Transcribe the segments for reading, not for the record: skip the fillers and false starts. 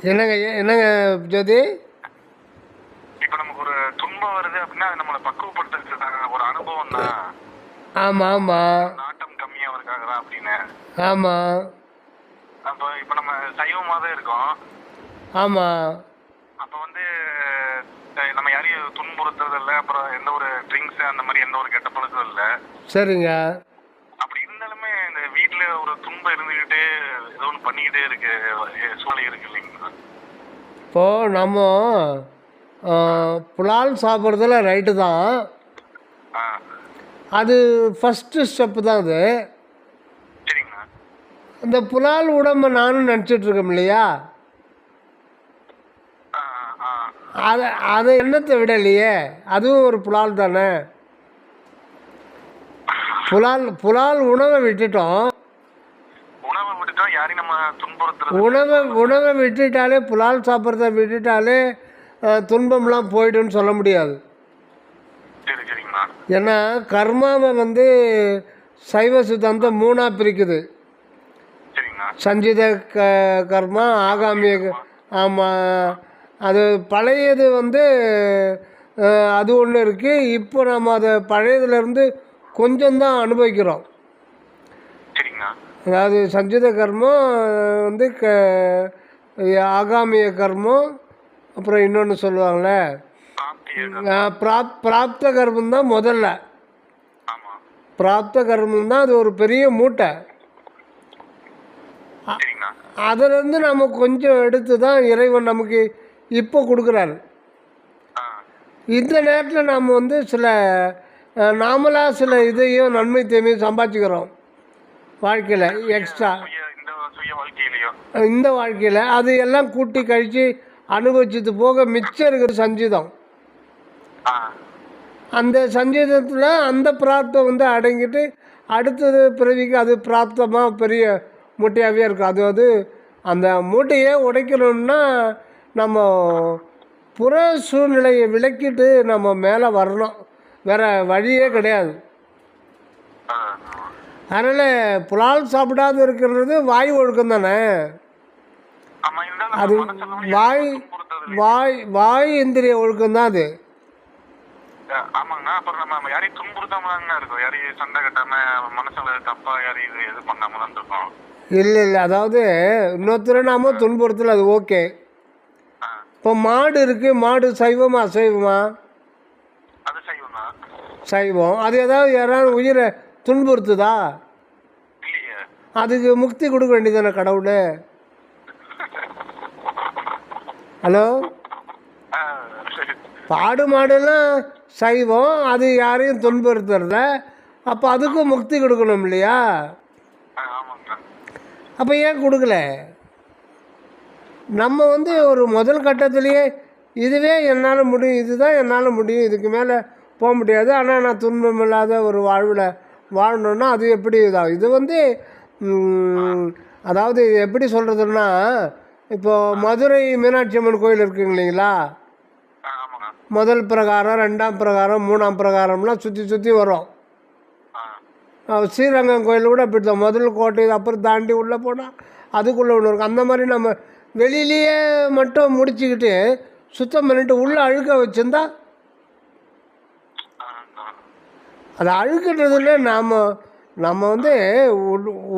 என்னங்க என்னங்க ஜோதி? இப்ப நமக்கு ஒரு துன்பம் வருது அப்படின்னா அது நம்மளை பக்குவப்படுத்துறதுக்கான ஒரு அனுபவம் தான். ஆமாம் ஆமாம் நாட்டம் கம்மியாகிறதுக்காக தான் அப்படின்னு. ஆமாம். அப்போ இப்போ நம்ம சைவமாக தான் இருக்கோம். ஆமாம். அப்போ வந்து நம்ம யாரையும் துன்புறுத்துறது இல்லை, அப்புறம் எந்த ஒரு ட்ரிங்க்ஸு அந்த மாதிரி எந்த ஒரு கெட்ட பழக்கம் இல்லை. சரிங்க. அப்படி இருந்தாலுமே இந்த வீட்டில் ஒரு துன்பம் இருந்துக்கிட்டே ஏதோ ஒன்று பண்ணிக்கிட்டே இருக்கு சூழ்நிலை இருக்கு இல்லைங்களா? இப்போது நம்ம புலால் சாப்பிட்றதுல ரைட்டு தான். அது ஃபஸ்ட்டு ஸ்டெப்பு தான் அது. சரிங்கண்ணா. இந்த புலால் உடம்பை நானும் நினச்சிட்ருக்கோம் இல்லையா? அதை எண்ணத்தை விடலையே, அதுவும் ஒரு புலால் தானே. புலால் உணவை விட்டுட்டோம். உணவை விட்டுட்டாலே, புலால் சாப்பிட்றத விட்டுட்டாலே துன்பம்லாம் போய்டுன்னு சொல்ல முடியாது. ஏன்னா கர்மாவை வந்து சைவ சித்தாந்தம் 3ஆக பிரிக்குது. சஞ்சித கர்மா, ஆகாமிய. ஆமாம், அது பழையது வந்து அது ஒன்று இருக்குது. இப்போ நம்ம அதை பழையதுலேருந்து கொஞ்சம்தான் அனுபவிக்கிறோம். அதாவது சஞ்சித கர்மம் வந்து ஆகாமிய கர்மம், அப்புறம் இன்னொன்று சொல்லுவாங்களே பிராப்த கர்மம் தான். முதல்ல பிராப்த கர்மம் தான், அது ஒரு பெரிய மூட்டை. அதிலேருந்து நம்ம கொஞ்சம் எடுத்து தான் இறைவன் நமக்கு இப்போ கொடுக்குறாரு. இந்த நேரத்தில் நாம் வந்து நாமளாக சில இதையும் நன்மை தீமையும் சம்பாதிச்சுக்கிறோம் வாழ்க்கையில் எக்ஸ்ட்ரா. இந்த வாழ்க்கையில் அது எல்லாம் கூட்டி கழித்து அனுபவிச்சது போக மிச்சம் இருக்கிற சஞ்சிதம். அந்த சஞ்சிதத்தில் அந்த பிராப்தம் வந்து அடங்கிட்டு அடுத்தது பிறவிக்கு அது பிராப்தமாக பெரிய மூட்டையாகவே இருக்கும். அது வந்து அந்த மூட்டையை உடைக்கணும்னா நம்ம புற சூழ்நிலையை விளக்கிட்டு நம்ம மேலே வரணும், வேறு வழியே கிடையாது. அதனால் புலால் சாப்பிடாத இருக்கிறது வாய் ஒழுக்கம் தானே. அது வாய் இந்திரிய ஒழுக்கம் தான் அது. இல்லை இல்லை, அதாவது இன்னொருத்தரை நாம துன்புறுத்தல, அது ஓகே. இப்போ மாடு இருக்குது, மாடு சைவமா அசைவமா? சைவம். அது யாராவது உயிரை துன்புறுத்துதா? அதுக்கு முக்தி கொடுக்க வேண்டியதானே கடவுள். ஹலோ, பாடு மாடுலாம் சைவம், அது யாரையும் துன்புறுத்துறத. அப்போ அதுக்கும் முக்தி கொடுக்கணும் இல்லையா? அப்போ ஏன் கொடுக்கல? நம்ம வந்து ஒரு முதல் கட்டத்திலேயே இதுவே என்னால் முடியும், இதுதான் என்னால் முடியும், இதுக்கு மேலே போக முடியாது, ஆனால் நான் துன்பம் இல்லாத ஒரு வாழ்வில் வாழணுன்னா அது எப்படி இதாகும்? இது வந்து அதாவது எப்படி சொல்கிறதுன்னா, இப்போது மதுரை மீனாட்சி அம்மன் கோயில் இருக்குங்க இல்லைங்களா? முதல் பிரகாரம், 2ஆம் பிரகாரம், 3ஆம் பிரகாரம்லாம் சுற்றி சுற்றி வரும். ஸ்ரீரங்கம் கோயில் கூட அப்படி தான், முதல் கோட்டை அப்புறம் தாண்டி உள்ளே போனால் அதுக்குள்ளே ஒன்று இருக்கும். அந்த மாதிரி நம்ம வெளியிலேயே மட்டும் முடிச்சுக்கிட்டு சுத்தம் பண்ணிட்டு உள்ளே அழுக்க வச்சுருந்தா, அது அழுக்குன்றதுல நம்ம வந்து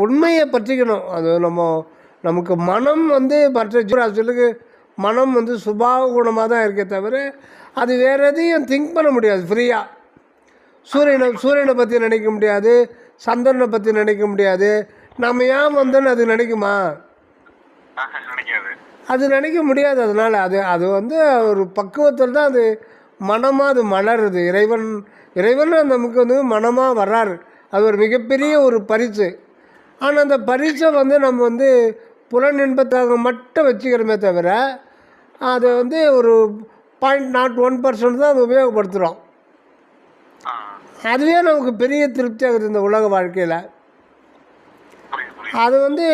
உண்மையை பற்றிக்கணும். அது நமக்கு மனம் வந்து மற்ற ஜீவராசிகளுக்கு மனம் வந்து சுபாவ குணமாக தான் இருக்கே தவிர அது வேறு எதையும் திங்க் பண்ண முடியாது ஃப்ரீயாக. சூரியனை பற்றி நினைக்க முடியாது, சந்திரனை பற்றி நினைக்க முடியாது. நம்ம ஏன் வந்தோன்னு அது நினைக்குமா? அது நினைக்க முடியாது. அதனால் அது வந்து ஒரு பக்குவத்தில் தான் அது மனமாக அது மலருது. இறைவன் நமக்கு வந்து மனமாக வர்றாரு. அது ஒரு மிகப்பெரிய ஒரு பரிசு. ஆனால் அந்த பரிசை வந்து நம்ம வந்து புலன் இன்பத்தாக மட்டும் வச்சுக்கிறோமே தவிர அதை வந்து ஒரு 0.01% தான் அதை உபயோகப்படுத்துகிறோம். அதுவே நமக்கு பெரிய திருப்தி ஆகுது இந்த உலக வாழ்க்கையில். அது வந்து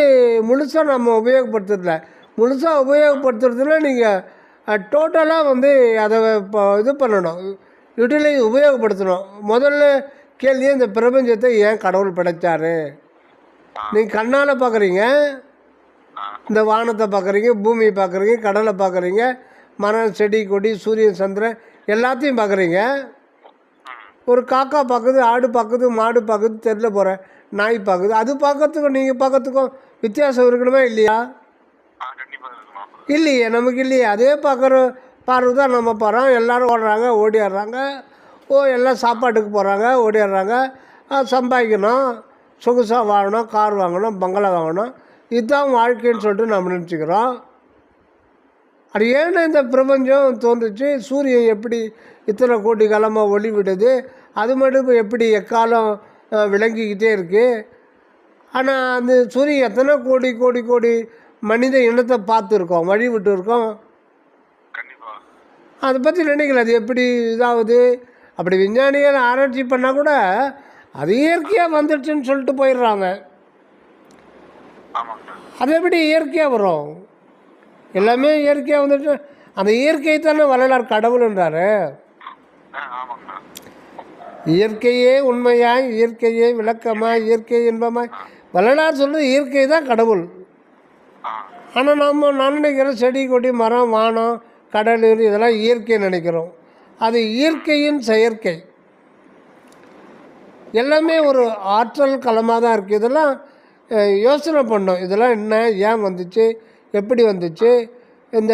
முழுசாக நம்ம உபயோகப்படுத்துறதில்ல. முழுசாக உபயோகப்படுத்துறதுன்னா நீங்கள் டோட்டலாக வந்து அதை இது பண்ணணும், உபயோகப்படுத்தணும். முதல்ல கேள்வியே இந்த பிரபஞ்சத்தை ஏன் கடவுள் படைச்சாரு? நீங்கள் கண்ணால் பார்க்குறீங்க, இந்த வானத்தை பார்க்குறீங்க, பூமியை பார்க்குறீங்க, கடலை பார்க்குறீங்க, மரம் செடி கொடி சூரியன் சந்திரன் எல்லாத்தையும் பார்க்குறீங்க. ஒரு காக்கா பார்க்குது, ஆடு பார்க்குது, மாடு பார்க்குது, தெருல போகிற நாய் பார்க்குது. அது பார்க்கறதுக்கும் நீங்கள் பார்க்கறதுக்கும் வித்தியாசம் இருக்கணுமா இல்லையா? இல்லையே, நமக்கு இல்லையே. அதே பார்க்குற பார்வை தான் நம்ம போகிறோம். எல்லோரும் ஓடுறாங்க, ஓடிடுறாங்க. எல்லாம் சாப்பாட்டுக்கு போகிறாங்க, ஓடிடுறாங்க. சம்பாதிக்கணும், சொகுசாக வாங்கணும், கார் வாங்கணும், பங்களா வாங்கணும், இதுதான் வாழ்க்கைன்னு சொல்லிட்டு நம்ம நினச்சிக்கிறோம். அது ஏன்னா இந்த பிரபஞ்சம் தோன்றுச்சு? சூரியன் எப்படி இத்தனை கோடி காலமாக ஒளி விடுது? அது மட்டும் எப்படி எக்காலம் விளங்கிக்கிட்டே இருக்குது. ஆனால் அந்த சூரியன் எத்தனை கோடி கோடி கோடி மனித இனத்தை பார்த்துருக்கோம், வழி விட்டு இருக்கோம். அதை பற்றி நினைக்கல. அது எப்படி இதாகுது? அப்படி விஞ்ஞானிகள் ஆராய்ச்சி பண்ணால் கூட அது இயற்கையாக வந்துடுச்சுன்னு சொல்லிட்டு போயிடுறாங்க. அது எப்படி இயற்கையாக வரும்? எல்லாமே இயற்கையாக வந்துட்டு அந்த இயற்கை தானே வள்ளலார் கடவுள்ன்றாரு. இயற்கையே உண்மையாய், இயற்கையே விளக்கமாய், இயற்கை இன்பமாய், வள்ளலார் சொல்கிறது இயற்கை தான் கடவுள். ஆனால் நான் நினைக்கிறோம் செடி கொடி மரம் வானம் கடல் இதெல்லாம் இயற்கை நினைக்கிறோம். அது இயற்கையின் செயற்கை. எல்லாமே ஒரு ஆற்றல் களமாக தான் இருக்குது. இதெல்லாம் யோசனை பண்ணோம். இதெல்லாம் என்ன, ஏன் வந்துச்சு, எப்படி வந்துச்சு? இந்த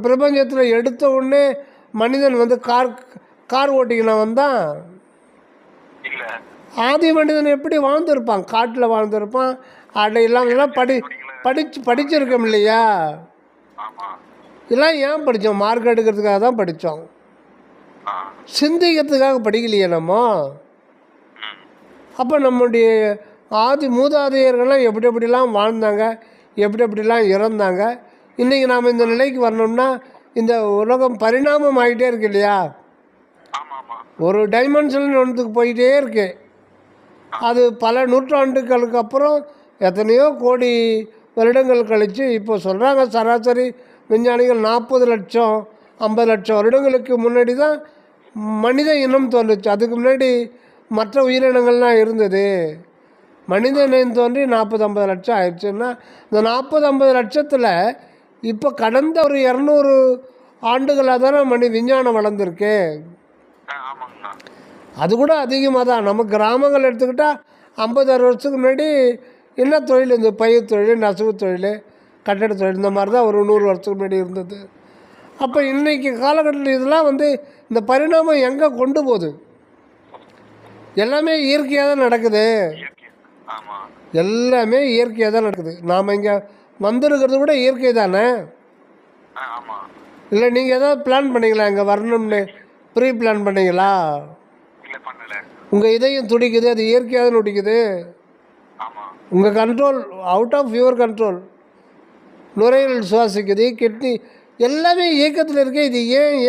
பிரபஞ்சத்தில் எடுத்த உடனே மனிதன் வந்து கார் ஓட்டிக்கினா வந்தான்? ஆதி மனிதன் எப்படி வாழ்ந்துருப்பான்? காட்டில் வாழ்ந்துருப்பான். அடையெல்லாம் இதெல்லாம் படிச்சிருக்கோம் இல்லையா? இதெல்லாம் ஏன் படித்தோம்? மார்க் எடுக்கிறதுக்காக தான் படித்தோம். சிந்திக்கிறதுக்காக படிக்கலையே நம்ம. அப்போ நம்முடைய ஆதி மூதாதையர்கள்லாம் எப்படி எப்படிலாம் வாழ்ந்தாங்க, எப்படி எப்படிலாம் இறந்தாங்க. இன்றைக்கி நாம் இந்த நிலைக்கு வரணும்னா இந்த உலகம் பரிணாமம் ஆகிட்டே இருக்கு இல்லையா? ஒரு டைமென்ஷன் ஒன்றுக்கு போயிட்டே இருக்கு. அது பல நூற்றாண்டுகளுக்கு அப்புறம் எத்தனையோ கோடி வருடங்கள் கழித்து இப்போ சொல்கிறாங்க சராசரி விஞ்ஞானிகள் 40 லட்சம் 50 லட்சம் வருடங்களுக்கு முன்னாடி தான் மனித இனம் தோன்றுச்சு. அதுக்கு முன்னாடி மற்ற உயிரினங்கள்லாம் இருந்தது. மனித இனம் தோன்றி 40-50 லட்சம் ஆயிடுச்சுன்னா இந்த 40-50 லட்சத்தில் இப்போ கடந்த ஒரு 200 ஆண்டுகளாக தானே விஞ்ஞானம் வளர்ந்துருக்கு. அது கூட அதிகமாக தான். நம்ம கிராமங்கள் எடுத்துக்கிட்டால் 50-60 வருஷத்துக்கு முன்னாடி என்ன தொழில், இந்த பயிர் தொழில், நெசவு தொழில், கட்டட தொழில், இந்த மாதிரி தான் ஒரு 100 வருஷத்துக்கு முன்னாடி இருந்தது. அப்போ இன்றைக்கி காலகட்டத்தில் இதெல்லாம் வந்து இந்த பரிணாமம் எங்கே கொண்டு போகுது? எல்லாமே இயற்கையாக தான் நடக்குது. எல்லாமே இயற்கையாக தான் நடக்குது. நாம் இங்கே வந்திருக்கிறது கூட இயற்கை தானே. இல்லை நீங்கள் ஏதாவது பிளான் பண்ணிங்களா இங்கே வரணும்னு? ப்ரீ பிளான் பண்ணிங்களா? உங்கள் இதயம் துடிக்குது, அது இயற்கையாக தான் துடிக்குது. உங்கள் control, out of your control. நுரையீரல் சுவாசிக்குது, கிட்னி எல்லாமே இயக்கத்தில் இருக்கே. இது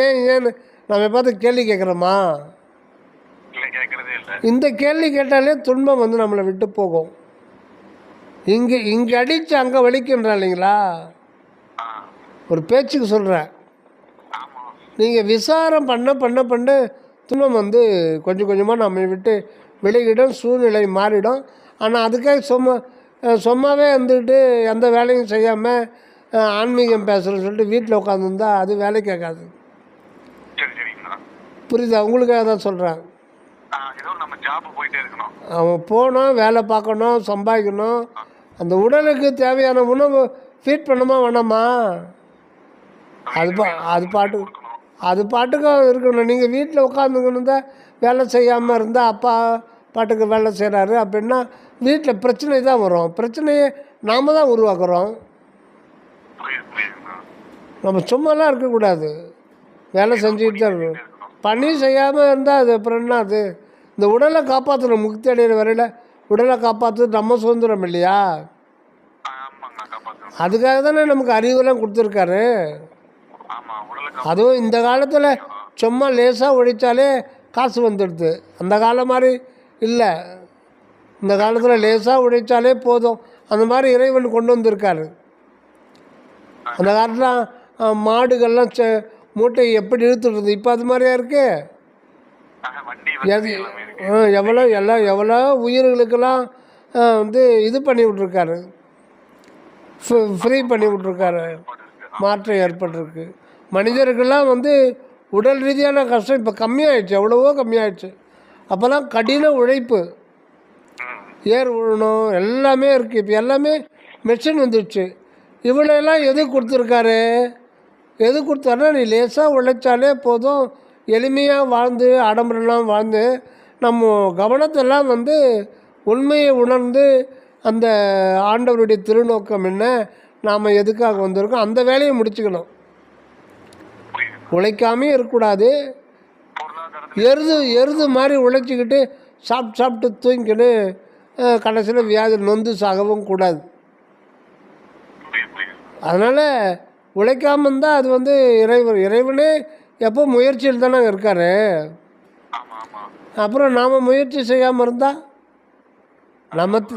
ஏன்னு நம்ம பார்த்து கேள்வி கேட்குறோமா? இந்த கேள்வி கேட்டாலே துன்பம் வந்து நம்மளை விட்டு போகும். இங்கே அடித்து அங்கே வலிக்கின்றா இல்லைங்களா? ஒரு பேச்சுக்கு சொல்கிறேன். நீங்கள் விசாரம் பண்ண துன்பம் வந்து கொஞ்சம் கொஞ்சமாக நம்மை விட்டு விலகிடும், சூழ்நிலை மாறிடும். ஆனால் அதுக்காக சும்மாவே வந்துட்டு எந்த வேலையும் செய்யாமல் ஆன்மீகம் பேசுகிறேன்னு சொல்லிட்டு வீட்டில் உட்காந்துருந்தா அது வேலை கேட்காது. புரியுதா? உங்களுக்காக தான் சொல்கிறேன். அவன் போகணும், வேலை பார்க்கணும், சம்பாதிக்கணும். அந்த உடலுக்கு தேவையான உணவு ஃபீட் பண்ணணுமா வேணாமா? அது பாட்டுக்கும் இருக்கணும். நீங்கள் வீட்டில் உட்காந்துக்கணும் தான் வேலை செய்யாமல் இருந்தால் அப்பா பாட்டுக்கு வேலை செய்கிறாரு அப்படின்னா வீட்டில் பிரச்சனை தான் வரும். பிரச்சனையை நாம் தான் உருவாக்குறோம். நம்ம சும்மாலாம் இருக்கக்கூடாது, வேலை செஞ்சுக்கிட்டு தான் இருக்கணும். பணி செய்யாமல் இருந்தால் அது அப்புறம் என்ன? அது இந்த உடலை காப்பாற்றணும். முக்தி அடைகிற வரையில் உடலை காப்பாற்றுறது நம்ம சுதந்திரம் இல்லையா? அதுக்காக தானே நமக்கு அறிவுலாம் கொடுத்துருக்காரு. அதுவும் இந்த காலத்தில் சும்மா லேசாக ஒழித்தாலே காசு வந்துடுது. அந்த காலம் மாதிரி இல்லை. இந்த காலத்தில் லேசாக உழைச்சாலே போதும். அந்த மாதிரி இறைவன் கொண்டு வந்திருக்காரு. அந்த காலத்தில் மாடுகள்லாம் மூட்டை எப்படி இழுத்துட்டு இருந்தது, இப்போ அது மாதிரியா இருக்குது? எவ்வளோ உயிர்களுக்கெல்லாம் வந்து இது பண்ணி விட்ருக்காரு, ஃப்ரீ பண்ணி விட்ருக்காரு, மாற்றம் ஏற்பட்டிருக்கு. மனிதர்கள்லாம் வந்து உடல் ரீதியான கஷ்டம் இப்போ கம்மியாயிடுச்சு, எவ்வளவோ கம்மியாயிடுச்சு. அப்போல்லாம் கடின உழைப்பு, ஏர் உழணும் எல்லாமே இருக்குது. இப்போ எல்லாமே மெஷின் வந்துடுச்சு. இவ்வளோலாம் எது கொடுத்துருக்காரு? எது கொடுத்தாருன்னா, நீ லேசாக உழைச்சாலே போதும், எளிமையாக வாழ்ந்து ஆடம்பரம்லாம் வாழ்ந்து நம்ம கவனத்தெல்லாம் வந்து உண்மையை உணர்ந்து அந்த ஆண்டவருடைய திருநோக்கம் என்ன, நாம் எதுக்காக வந்திருக்கோம் அந்த வேலையை முடிச்சுக்கணும். உழைக்காமே இருக்கக்கூடாது. எருது மாதிரி உழைச்சிக்கிட்டு சாப்பிட்டு தூங்கிக்கின்னு கடைசியில் வியாதி நொந்து சாகவும் கூடாது. அதனால் உழைக்காமல் இருந்தால் அது வந்து இறைவனே எப்போ முயற்சியில் தானே இருக்கார். அப்புறம் நாம் முயற்சி செய்யாமல் இருந்தால்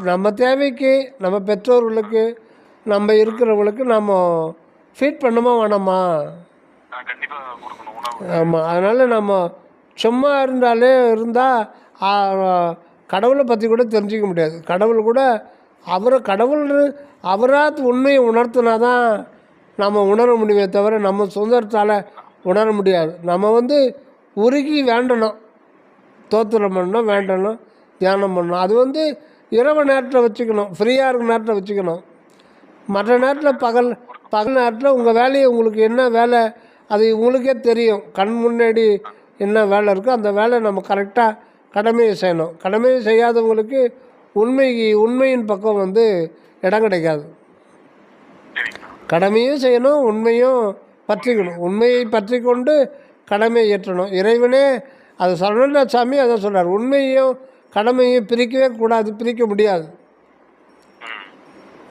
நம்ம தேவைக்கு, நம்ம பெற்றோர்களுக்கு, நம்ம இருக்கிறவங்களுக்கு நம்ம ஃபீட் பண்ணுமா வேணாமா? ஆமாம். அதனால் நம்ம சும்மா இருந்தால் கடவுளை பற்றி கூட தெரிஞ்சிக்க முடியாது. கடவுள் கூட அவராக உண்மையை உணர்த்தினா தான் நம்ம உணர முடியுமே தவிர நம்ம சுதந்திரத்தால் உணர முடியாது. நம்ம வந்து உருகி வேண்டணும், தோத்திரம் பண்ணணும், வேண்டணும், தியானம் பண்ணணும். அது வந்து இரவு நேரத்தில் வச்சுக்கணும், ஃப்ரீயாக இருக்கிற நேரத்தில் வச்சுக்கணும். மற்ற நேரத்தில் பகல் நேரத்தில் உங்கள் வேலையை, உங்களுக்கு என்ன வேலை அது உங்களுக்கே தெரியும். கண் முன்னாடி என்ன வேலை இருக்கோ அந்த வேலையை நம்ம கரெக்டாக கடமையை செய்யணும். கடமையை செய்யாதவங்களுக்கு உண்மையின் பக்கம் வந்து இடம் கிடைக்காது. கடமையும் செய்யணும், உண்மையும் பற்றிக்கணும். உண்மையை பற்றி கொண்டு கடமையை ஏற்றணும். இறைவனே அது சரண சாமி அதை சொல்கிறார், உண்மையும் கடமையும் பிரிக்கவே கூடாது, பிரிக்க முடியாது.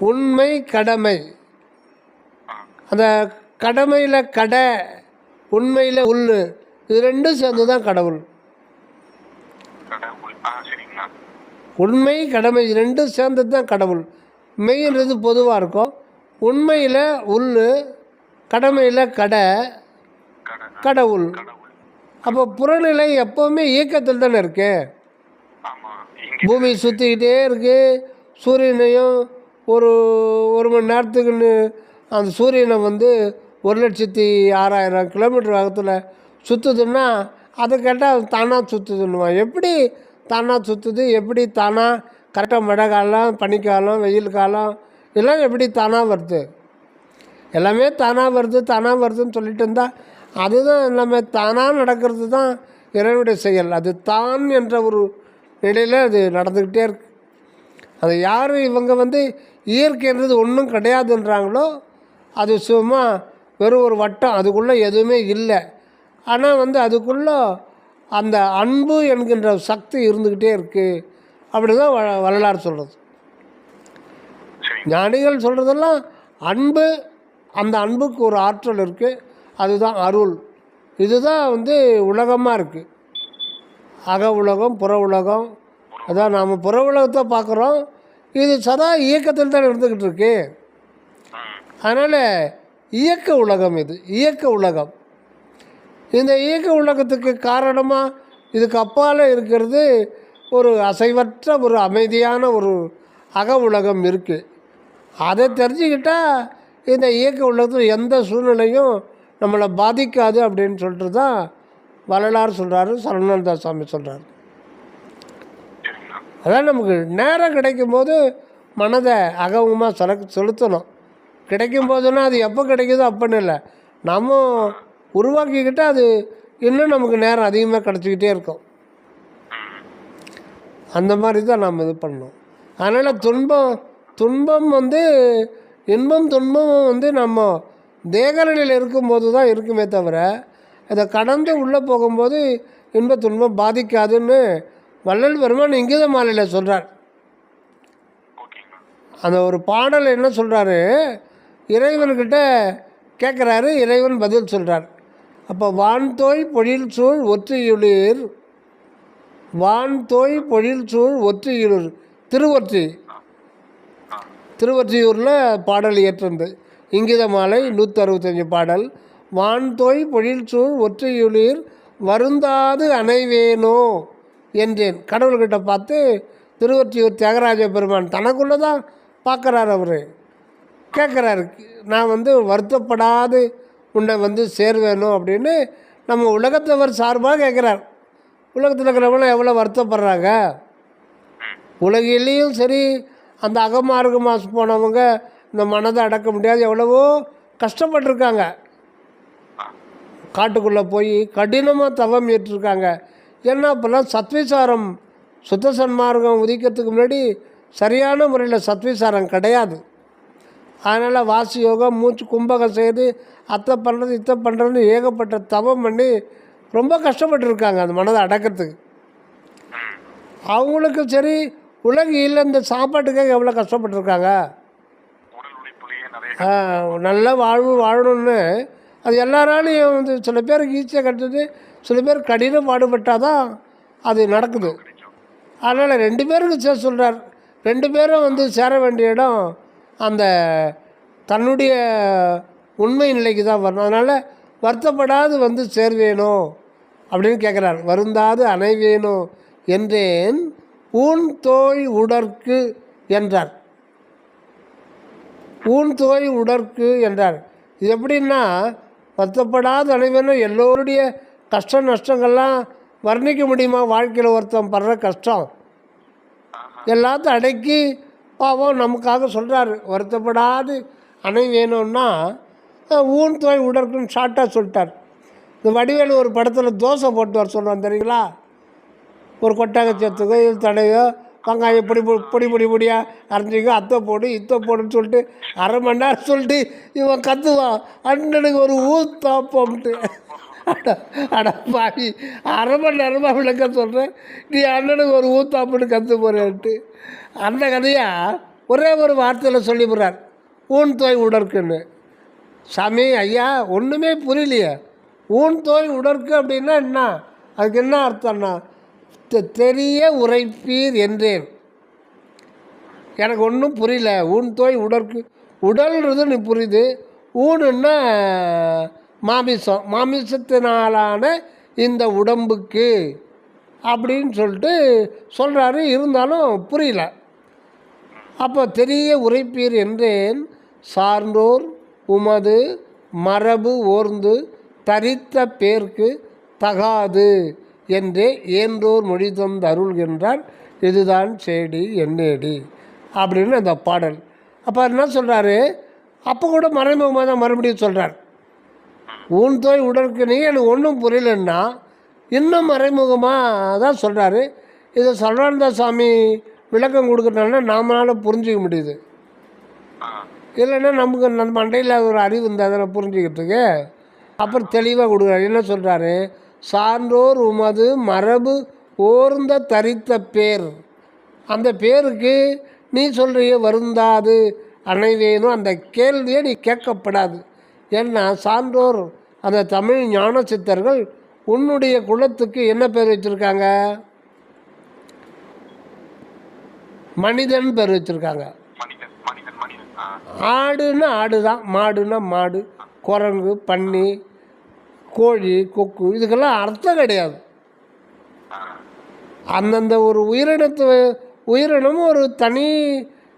உண்மை கடமை, அந்த கடமையில் கடை, உண்மையில் உள்ளு, இது ரெண்டும் சேர்ந்து தான் கடவுள். உண்மை கடமை ரெண்டும் சேர்ந்தது தான் கடவுள். மெய்ன்றது பொதுவாக இருக்கும், உண்மையில் உள்ளு, கடமையில் கடவுள். அப்போ புறநிலை எப்போவுமே இயக்கத்தில் தானே இருக்கு. பூமி சுற்றிக்கிட்டே இருக்குது. சூரியனையும் ஒரு மணி நேரத்துக்குன்னு அந்த சூரியனை வந்து 1,06,000 கிலோமீட்டர் வேகத்தில் சுற்றுதுன்னா அதை கேட்டால் தானாக சுற்றுதுன்னுவான். எப்படி தானாக சுற்றுது, எப்படி தானாக கரெக்டாக மழை காலம், பனிக்காலம், வெயில் காலம் எல்லாம் எப்படி தானாக வருது? எல்லாமே தானாக வருதுன்னு சொல்லிட்டு இருந்தால் அதுதான் எல்லாமே தானாக நடக்கிறது தான் இறைவனுடைய செயல். அது தான் என்ற ஒரு நிலையில் அது நடந்துக்கிட்டே இருக்கு. அது யார் இவங்க வந்து இயற்கைன்றது ஒன்றும் கிடையாதுன்றாங்களோ அது சும்மா வெறும் ஒரு வட்டம், அதுக்குள்ளே எதுவுமே இல்லை. ஆனால் வந்து அதுக்குள்ளே அந்த அன்பு என்கின்ற சக்தி இருந்துக்கிட்டே இருக்குது. அப்படி தான் வரலாறு சொல்கிறது. ஞானிகள் சொல்கிறதெல்லாம் அன்பு, அந்த அன்புக்கு ஒரு ஆற்றல் இருக்குது, அதுதான் அருள். இதுதான் வந்து உலகமாக இருக்குது. அக உலகம், புற உலகம். அதான் நாம் புற உலகத்தை பார்க்குறோம், இது சதா இயக்கத்தில் தான் இருந்துக்கிட்டு இருக்கு. அதனால் இயக்க உலகம், இது இயக்க உலகம். இந்த இயக்க உலகத்துக்கு காரணமாக இதுக்கு அப்பால் இருக்கிறது ஒரு அசைவற்ற ஒரு அமைதியான ஒரு அக உலகம் இருக்குது. அதை தெரிஞ்சுக்கிட்டால் இந்த இயக்க உலகத்தில் எந்த சூழ்நிலையும் நம்மளை பாதிக்காது அப்படின்னு சொல்லிட்டு தான் வரலாறு சொல்கிறாரு, சரணானந்த சாமி சொல்கிறார். அதான் நமக்கு நேரம் கிடைக்கும்போது மனதை அகவமாக செலுத்தணும். கிடைக்கும் போதுன்னா அது எப்போ கிடைக்குதோ அப்போன்னு இல்லை, நம்ம உருவாக்கிக்கிட்டால் அது இன்னும் நமக்கு நேரம் அதிகமாக கிடச்சிக்கிட்டே இருக்கும். அந்த மாதிரி தான் நாம் இது பண்ணணும். அதனால் துன்பம் வந்து இன்பம் துன்பமும் வந்து நம்ம தேகநிலையில் இருக்கும்போது தான் இருக்குமே தவிர அதை கடந்து உள்ளே போகும்போது இன்ப துன்பம் பாதிக்காதுன்னு வள்ளல் பெருமான் இங்கீத மாலையில் சொல்கிறார். அந்த ஒரு பாடல் என்ன சொல்கிறாரு, இறைவன்கிட்ட கேட்குறாரு, இறைவன் பதில் சொல்கிறார். அப்போ வான்தோய் பொழில் சூழ் ஒற்றியுளிர், வான்தோய் பொழில் சூழ் ஒற்றியுளிர், திருவொற்றியூரில் பாடல் இயற்றுந்து இங்கித மாலை 165 பாடல். வான்தோய் பொழில் சூழ் ஒற்றியுளிர் வருந்தாது அணைவேனோ என்றேன். கடவுள்கிட்ட பார்த்து திருவொற்றியூர் தியாகராஜ பெருமான் தனக்குள்ளே தான் பார்க்குறாரு. அவர் கேட்குறாரு, நான் வந்து வருத்தப்படாது உன்னை வந்து சேர்வேணும் அப்படின்னு நம்ம உலகத்தவர் சார்பாக கேட்குறார். உலகத்தில் இருக்கிறவங்களும் எவ்வளோ வருத்தப்படுறாங்க. உலகிலேயும் சரி, அந்த அகமார்க்க மாசு போனவங்க இந்த மனதை அடக்க முடியாது எவ்வளவோ கஷ்டப்பட்டுருக்காங்க. காட்டுக்குள்ளே போய் கடினமாக தவம் ஏற்றிருக்காங்க. ஏன்னா இப்போல்லாம் சத்விசாரம், சுத்த சன்மார்க்கம் உதிக்கிறதுக்கு முன்னாடி சரியான முறையில் சத்விசாரம் கிடையாது. அதனால் வாசி யோகம், மூச்சு கும்பகம் செய்து அத்தை பண்ணுறது இத்தை பண்ணுறதுன்னு ஏகப்பட்ட தவம் பண்ணி ரொம்ப கஷ்டப்பட்டுருக்காங்க அந்த மனதை அடக்கிறதுக்கு. அவங்களுக்கு சரி, உலகில் இந்த சாப்பாட்டுக்காக எவ்வளோ கஷ்டப்பட்டுருக்காங்க. நல்ல வாழ்வு வாழணும்னு அது எல்லாராலையும் வந்து சில பேருக்கு ஈஸியாக கட்டுது, சில பேர் கடினம் பாடுபட்டால் தான் அது நடக்குது. அதனால் 2 பேருக்கு சேர சொல்கிறார். 2 பேரும் வந்து சேர வேண்டிய இடம் அந்த தன்னுடைய உண்மை நிலைக்கு தான் வரணும். அதனால் வருத்தப்படாது வந்து சேர்வேணும் அப்படின்னு கேட்குறார். வருந்தாது அணைவேணும் என்றேன் ஊன் தோய் உடற்கு என்றார். ஊன் தோய் உடற்கு என்றார். இது எப்படின்னா, வருத்தப்படாது அனைவரும் எல்லோருடைய கஷ்ட நஷ்டங்கள்லாம் வர்ணிக்க முடியுமா? வாழ்க்கையில் ஒருத்தன் படுற கஷ்டம் எல்லாத்தையும் அடக்கி பாவம் நமக்காக சொல்கிறாரு. வருத்தப்படாது அணை வேணும்னா ஊன் தோய் உடற்குன்னு ஷார்ட்டாக சொல்லிட்டார். இந்த வடிவேலு ஒரு படத்தில் தோசை போட்டு வர சொல்லுவான் தெரியுங்களா? ஒரு கொட்டாங்க சேர்த்துக்கோ, இது தடையோ, வெங்காயம் பொடியாக அரைஞ்சிக்கோ, அத்தை போடு இத்தை போடுன்னு சொல்லிட்டு அரை மணி நேரம் சொல்லிட்டு இவன் கற்றுவான், அண்ணனுக்கு ஒரு ஊத்தாப்பம்ட்டு. அட பாவி, அரை மணி நேரமாக விளக்க சொல்கிறேன், நீ அண்ணனுக்கு ஒரு ஊத்தாப்புன்னு கற்று போகிறேன்ட்டு. அந்த கதையாக ஒரே ஒரு வார்த்தையில் சொல்லி போகிறார், ஊன் தோய் உடற்குன்னு. சாமி ஐயா, ஒன்றுமே புரியலையே. ஊன் தோய் உடற்கு அப்படின்னா என்ன? அதுக்கு என்ன அர்த்தம்னா, தெரிய உரைப்பீர் என்றேன். எனக்கு ஒன்றும் புரியல. ஊன் தோய் உடற்கு, உடல்ன்றது நீ புரியுது, ஊனுன்னா மாமிசம், மாமிசத்தினாலான இந்த உடம்புக்கு அப்படின்னு சொல்லிட்டு சொல்கிறாரு. இருந்தாலும் புரியல. அப்போ தெரிய உரைப்பீர் என்றேன் சார்ந்தோர் உமது மரபு ஓர்ந்து தரித்த பேர்க்கு தகாது என்றே ஏன்றோர் மொழி தந்து அருள்கின்றார் இதுதான் சேடி என்னேடி அப்படின்னு அந்த பாடல். அப்போ என்ன சொல்கிறாரு? அப்போ கூட மறைமுகமாக தான் மறுபடியும் சொல்கிறார். ஊன் தோய் உடற்கு நீ எனக்கு ஒன்றும் புரியலன்னா இன்னும் மறைமுகமாக தான் சொல்கிறாரு. இதை சர்வானந்த சாமி விளக்கம் கொடுக்குறதுனால நாமளால புரிஞ்சிக்க முடியுது. இல்லைன்னா நமக்கு நம்ம மண்டையில் ஒரு அறிவு இருந்தால் அதில் புரிஞ்சிக்கிறதுக்கு. அப்புறம் தெளிவாக கொடுக்குறாரு. என்ன சொல்கிறாரு? சான்றோர் உமது மரபு ஓர்ந்த தரித்த பேர், அந்த பேருக்கு நீ சொல்கிறிய வருந்தாது அணைவேணும், அந்த கேள்வியை நீ கேட்கப்படாது. ஏன்னா சான்றோர் அந்த தமிழ் ஞான சித்தர்கள் உன்னுடைய குலத்துக்கு என்ன பேர் வச்சுருக்காங்க? மனிதன் பேர் வச்சுருக்காங்க. ஆடுன்னா ஆடு தான், மாடுன்னா மாடு, குரங்கு, பன்னி, கோழி, கொக்கு, இதுக்கெல்லாம் அர்த்தம் கிடையாது. அந்தந்த ஒரு உயிரினமும் ஒரு தனி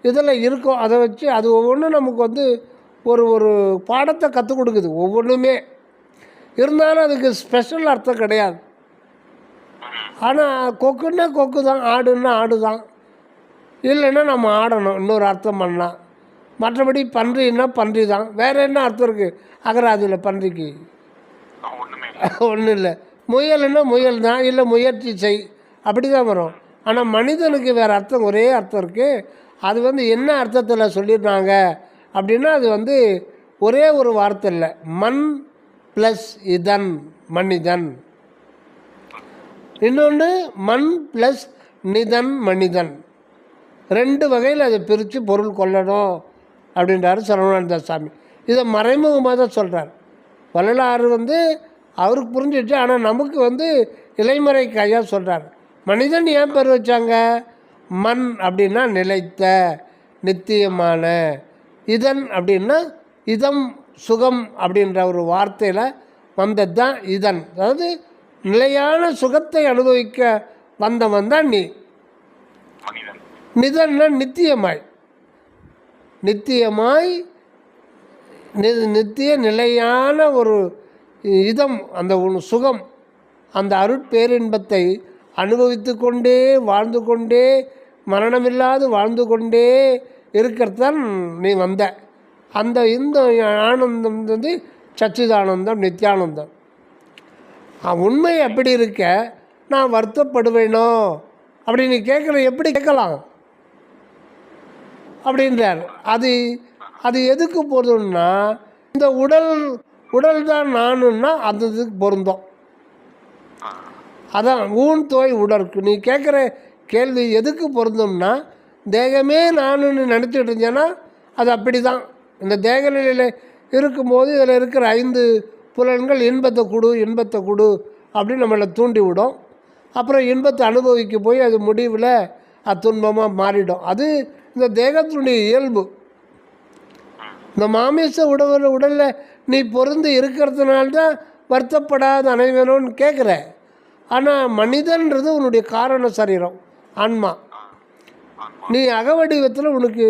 இதில் இருக்கும். அதை வச்சு அது ஒவ்வொன்றும் நமக்கு வந்து ஒரு ஒரு பாடத்தை கற்றுக் கொடுக்குது ஒவ்வொன்றுமே. இருந்தாலும் அதுக்கு ஸ்பெஷல் அர்த்தம் கிடையாது. ஆனால் கொக்குன்னா கொக்கு தான், ஆடுன்னா ஆடு தான். இல்லைன்னா நம்ம ஆடணும், இன்னொரு அர்த்தம் பண்ணலாம். மற்றபடி பன்றின்னா பன்றி தான். வேறு என்ன அர்த்தம் இருக்குது அகராதியில் பன்றிக்கு? ஒன்றும் இல்லை. முயல்னா முயல் தான், இல்லை முயற்சி செய், அப்படி தான் வரும். ஆனால் மனிதனுக்கு வேறு அர்த்தம், ஒரே அர்த்தம் இருக்குது. அது வந்து என்ன அர்த்தத்தில் சொல்லியிருந்தாங்க அப்படின்னா, அது வந்து ஒரே ஒரு வார்த்தை இல்லை, மண் ப்ளஸ் இதன் மனிதன். இன்னொன்று மண் ப்ளஸ் நிதன் மனிதன். 2 வகையில் அதை பிரித்து பொருள் கொள்ளணும் அப்படின்றாரு சரவணானந்த சாமி. இதை மறைமுகமாக தான் சொல்கிறார். வரலாறு வந்து அவருக்கு புரிஞ்சிடுச்சு. ஆனால் நமக்கு வந்து இலைமறை கையாக சொல்கிறார். மனிதன் ஏன் பேர் வச்சாங்க? மண் அப்படின்னா நிலைத்த நித்தியமான, இதன் அப்படின்னா இதம் சுகம் அப்படின்ற ஒரு வார்த்தையில் வந்தது தான் இதன். அதாவது நிலையான சுகத்தை அனுபவிக்க வந்தவன் தான் நீ. மனிதன். நிதன்னா நித்தியமாய், நித்தியமாய் நித்திய நிலையான ஒரு இதம், அந்த சுகம், அந்த அருட்பேரின்பத்தை அனுபவித்து கொண்டே வாழ்ந்து கொண்டே மரணமில்லாது வாழ்ந்து கொண்டே இருக்கிறது தான் நீ வந்த. அந்த இந்த ஆனந்தம் வந்து சச்சிதானந்தம், நித்தியானந்தம். உண்மை அப்படி இருக்க நான் வருத்தப்படுவேனோ அப்படி நீ கேட்குற, எப்படி கேட்கலாம் அப்படின்றார். அது அது எதுக்கு பொருந்தும்னா, இந்த உடல் தான் நானுன்னா அது இதுக்கு பொருந்தோம். அதான் ஊன் தோய் உடற்கு. நீ கேட்குற கேள்வி எதுக்கு பொருந்தும்னா, தேகமே நானுன்னு நினச்சிட்டு இருந்தேன்னா அது அப்படி தான். இந்த தேக நிலையில் இருக்கும்போது இதில் இருக்கிற 5 புலன்கள் இன்பத்தை கொடு அப்படின்னு நம்மளை தூண்டி விடும். அப்புறம் இன்பத்தை அனுபவிக்க போய் அது முடிவில் அது துன்பமாக மாறிடும். அது இந்த தேகத்தினுடைய இயல்பு. இந்த மாமிச உடலில் நீ பொருந்து இருக்கிறதுனால்தான் வருத்தப்படாத அனைவனும்னு கேட்குற. ஆனால் மனிதன்றது உன்னுடைய காரண சரீரம், ஆன்மா. நீ அகவடிவத்தில் உனக்கு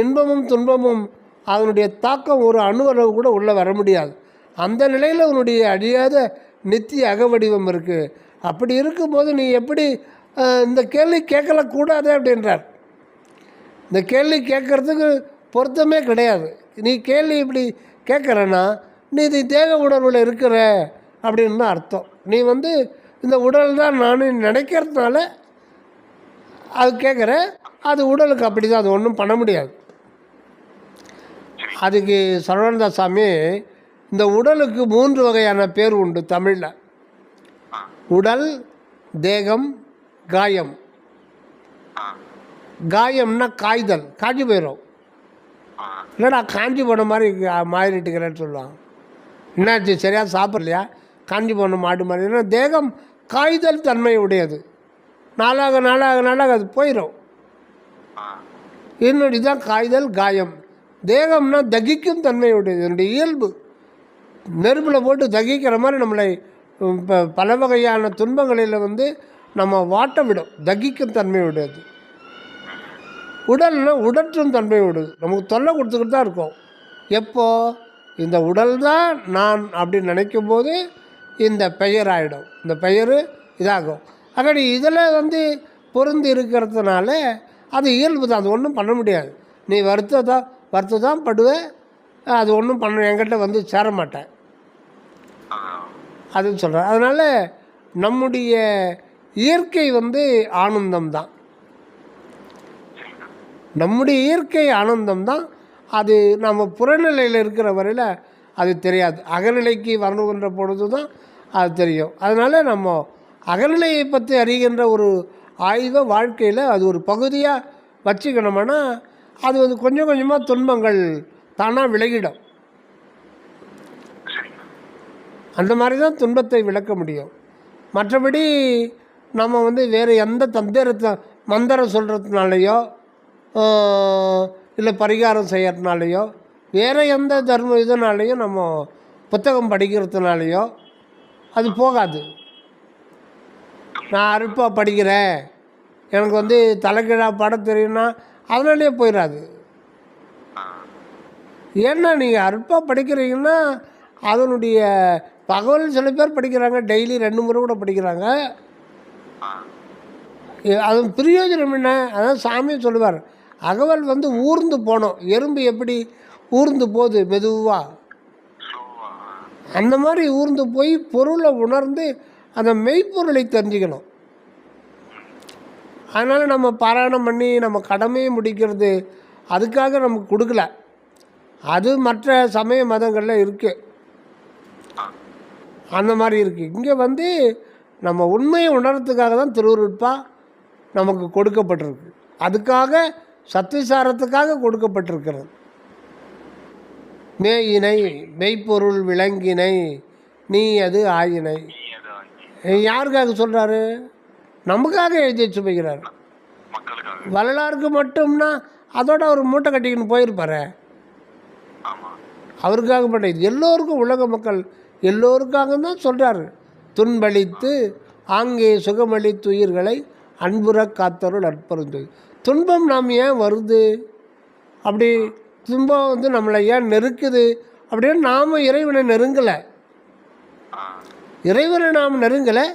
இன்பமும் துன்பமும் அதனுடைய தாக்கம் ஒரு அணுவளவு கூட உள்ளே வர முடியாது. அந்த நிலையில் உன்னுடைய அழியாத நித்திய அகவடிவம் இருக்குது. அப்படி இருக்கும்போது நீ எப்படி இந்த கேள்வி கேட்கக்கூடாது அப்படின்றார். இந்த கேள்வி கேட்குறதுக்கு பொருத்தமே கிடையாது. நீ கேள்வி இப்படி கேட்குறன்னா நீ இது தேக உணர்வில் இருக்கிற அப்படின்னு தான் அர்த்தம். நீ வந்து இந்த உடல் தான் நான் நினைக்கிறதுனால அது கேட்குற. அது உடலுக்கு அப்படி தான், அது ஒன்றும் பண்ண முடியாது. அதுக்கு சரவணதாஸ் சாமி இந்த உடலுக்கு 3 வகையான பேர் உண்டு தமிழில். உடல், தேகம், காயம். காயம்னா காய்தல், காஞ்சி போயிடும். இல்லைடா காஞ்சி போன மாதிரி மாறிட்டுக்கிறேன்னு சொல்லுவாங்க. என்னாச்சு, சரியாக சாப்பிட்லையா, காஞ்சி போன மாடு மாதிரி. ஏன்னா தேகம் காய்தல் தன்மை உடையது. நாளாக அது போயிடும். என்னுடைய தான் காய்தல், காயம். தேகம்னா தகிக்கும் தன்மை உடையது. என்னுடைய இயல்பு நெருப்பில் போட்டு தகிக்கிற மாதிரி நம்மளை பல வகையான துன்பங்களில் வந்து நம்ம வாட்ட விடும், தகிக்கும் தன்மை உடையது. உடல்னா உடற்றும் தன்மை உடையது, நமக்கு தொல்லை கொடுத்துக்கிட்டு தான் இருக்கும். எப்போ இந்த உடல் தான் நான் அப்படின்னு நினைக்கும் போது இந்த பெயர் ஆகிடும், இந்த பெயர் இதாகும். ஆக நீ இதில் வந்து பொருந்தி இருக்கிறதுனால அது இயல்பு தான், அது ஒன்றும் பண்ண முடியாது. நீ வருத்த தான் படுவேன், அது ஒன்றும் பண்ண என்கிட்ட வந்து சேர மாட்டேன் அதுன்னு சொல்கிறேன். அதனால் நம்முடைய இயற்கை வந்து ஆனந்தம்தான், நம்முடைய இயற்கை ஆனந்தம்தான். அது நம்ம புறநிலையில் இருக்கிற வரையில் அது தெரியாது. அகநிலைக்கு வரணுன்ற பொழுது தான் அது தெரியும். அதனால் நம்ம அகநிலையை பற்றி அறிகின்ற ஒரு ஆய்வை வாழ்க்கையில் அது ஒரு பகுதியாக வச்சுக்கணும்னா அது வந்து கொஞ்சம் கொஞ்சமாக துன்பங்கள் தானாக விலகிடும். அந்த மாதிரி தான் துன்பத்தை விளக்க முடியும். மற்றபடி நம்ம வந்து வேறு எந்த மந்திரம் சொல்கிறதுனாலையோ இல்லை பரிகாரம் செய்கிறதுனாலையோ வேறு எந்த இதனாலேயும் நம்ம புத்தகம் படிக்கிறதுனாலையோ அது போகாது. நான் அருட்பாக படிக்கிறேன், எனக்கு வந்து தலைகீழாக பாடம் தெரியும்னா அதனாலேயே போயிடாது. ஏன்னா நீங்கள் அருட்பாக படிக்கிறீங்கன்னா அதனுடைய தகவல் சில பேர் படிக்கிறாங்க, டெய்லி 2 முறை கூட படிக்கிறாங்க. அது பிரயோஜனம் என்ன? அதான் சாமியை சொல்லுவார், அகவல் வந்து ஊர்ந்து போனோம், எறும்பு எப்படி ஊர்ந்து போகுது மெதுவாக, அந்த மாதிரி ஊர்ந்து போய் பொருளை உணர்ந்து அந்த மெய்ப்பொருளை தெரிஞ்சுக்கணும். அதனால் நம்ம பாராயணம் பண்ணி நம்ம கடமையை முடிக்கிறது அதுக்காக நமக்கு கொடுக்கல. அது மற்ற சமய மதங்களில் இருக்குது, அந்த மாதிரி இருக்குது. இங்கே வந்து நம்ம உண்மையை உணர்றதுக்காக தான் திருவருட்பா நமக்கு கொடுக்கப்பட்டிருக்கு. அதுக்காக சத்திசாரத்துக்காக கொடுக்கப்பட்டிருக்கிறது. மேயினை மெய்ப்பொருள் விளங்கினை நீ அது ஆயினை. யாருக்காக சொல்கிறாரு? நமக்காக எழுதி வச்சு போய்கிறார். வரலாறுக்கு மட்டும்னா அதோட அவர் மூட்டை கட்டிக்கின்னு போயிருப்பாரு. அவருக்காகப்பட்ட இது எல்லோருக்கும், உலக மக்கள் எல்லோருக்காக தான் சொல்கிறாரு. துன்பளித்து ஆங்கே சுகமளித்து உயிர்களை அன்புற காத்தருள் அற்புறுந்தது. துன்பம் நாம் ஏன் வருது, அப்படி துன்பம் வந்து நம்மளை ஏன் நெருக்குது அப்படின்னு நாம் இறைவனை நெருங்கலை. இறைவனை நாம் நெருங்கலை,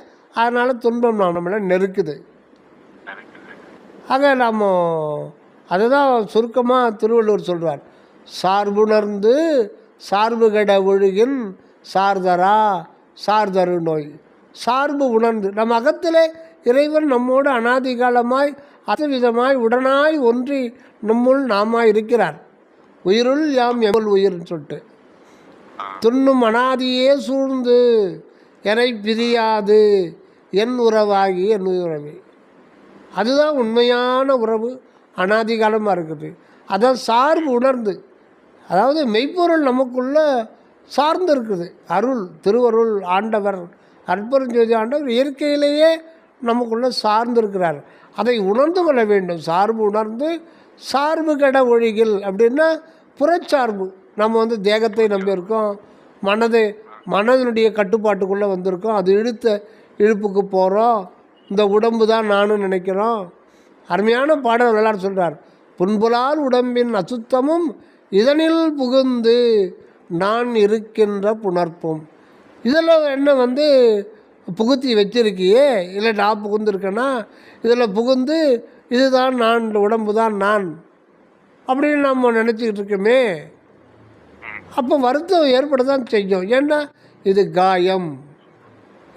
அதனால் துன்பம் நம்மளை நெருக்குது. ஆக நாம் அதுதான் சுருக்கமாக திருவள்ளுவர் சொல்கிறார், சார்புணர்ந்து சார்பு கெட ஒழுகின் சார்தரா சார்தரு நோய். சார்பு உணர்ந்து நம்ம அகத்தில் இறைவன் நம்மோடு அனாதி காலமாய் அத்துவிதமாய் உடனாய் ஒன்றி நம்முள் நாமாய் இருக்கிறார். உயிருள் யாம் எவள் உயிர்னு சொல்லிட்டு துண்ணும் அனாதியே சூழ்ந்து எனை பிரியாது என் உறவாகி என் உறவே. அதுதான் உண்மையான உறவு, அனாதி காலமாக இருக்குது. அதான் சார்பு உணர்ந்து, அதாவது மெய்ப்பொருள் நமக்குள்ள சார்ந்து இருக்குது. அருள் திருவருள் ஆண்டவர் அற்புதஞ்சோதி ஆண்டவர் இயற்கையிலேயே நமக்குள்ளே சார்ந்து இருக்கிறார். அதை உணர்ந்து கொள்ள வேண்டும். சார்பு உணர்ந்து சார்பு கெட ஒழிகில் அப்படின்னா புறச்சார்பு. நம்ம வந்து தேகத்தை நம்பியிருக்கோம், மனதினுடைய கட்டுப்பாட்டுக்குள்ளே வந்திருக்கோம், அது இழுப்புக்கு போகிறோம், இந்த உடம்பு தான் நானும் நினைக்கிறோம். அருமையான பாடல் எல்லாரும் சொல்கிறார், புன்புலால் உடம்பின் அசுத்தமும் இதனில் புகுந்து நான் இருக்கின்ற புணர்ப்பும். இதில் என்ன வந்து புகுத்தி வச்சிருக்கியே, இல்லை நான் புகுந்துருக்கேன்னா இதில் புகுந்து இதுதான் நான், இந்த உடம்பு தான் நான் அப்படின்னு நம்ம நினச்சிக்கிட்டு இருக்கோமே. அப்போ வருத்தம் ஏற்பட தான் செய்யும். ஏன்னா இது காயம்,